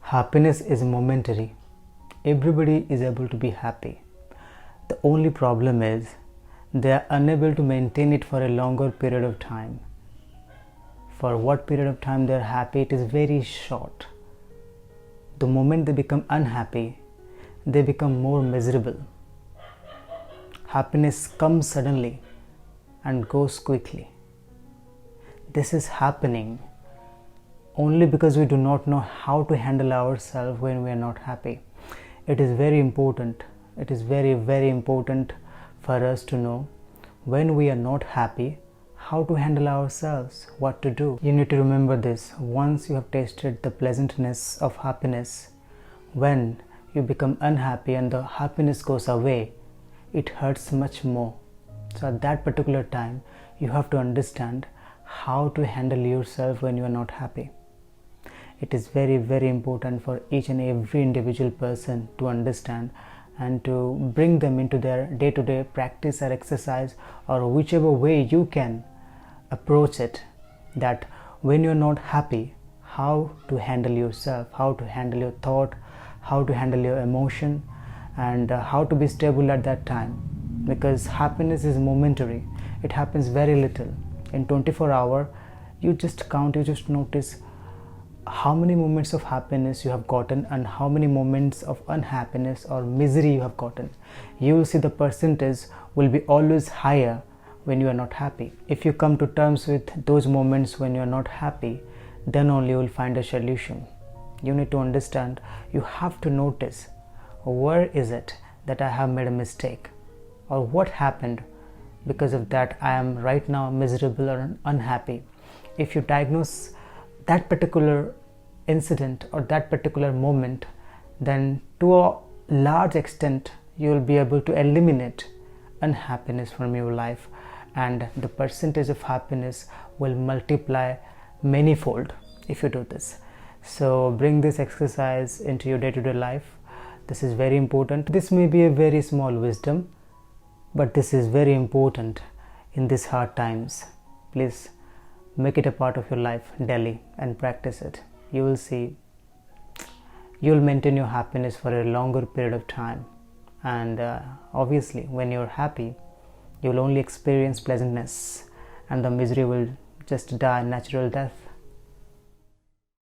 Happiness is momentary. Everybody is able to be happy. The only problem is they are unable to maintain it for a longer period of time. For what period of time they are happy, it is very short. The moment they become unhappy, they become more miserable. Happiness comes suddenly and goes quickly. This is happening only because we do not know how to handle ourselves when we are not happy. It is very important. It is very, very important for us to know when we are not happy, how to handle ourselves, what to do. You need to remember this. Once you have tasted the pleasantness of happiness, when you become unhappy and the happiness goes away, it hurts much more. So at that particular time, you have to understand how to handle yourself when you are not happy. It is very, very important for each and every individual person to understand and to bring them into their day-to-day practice or exercise, or whichever way you can approach it, that when you're not happy, how to handle yourself, how to handle your thought, how to handle your emotion, and how to be stable at that time. Because happiness is momentary. It happens very little. In 24 hours, you just count, you just notice how many moments of happiness you have gotten and how many moments of unhappiness or misery you have gotten. You will see the percentage will be always higher when you are not happy. If you come to terms with those moments when you are not happy, then only you will find a solution. You need to understand, you have to notice, where is it that I have made a mistake, or what happened because of that I am right now miserable or unhappy. If you diagnose that particular incident or that particular moment, then to a large extent you will be able to eliminate unhappiness from your life, and the percentage of happiness will multiply manyfold if you do this. So bring this exercise into your day-to-day life. This is very important. This may be a very small wisdom, but this is very important in these hard times. Please make it a part of your life daily and practice it. You will see you will maintain your happiness for a longer period of time, and obviously when you're happy, you will only experience pleasantness, and the misery will just die natural death.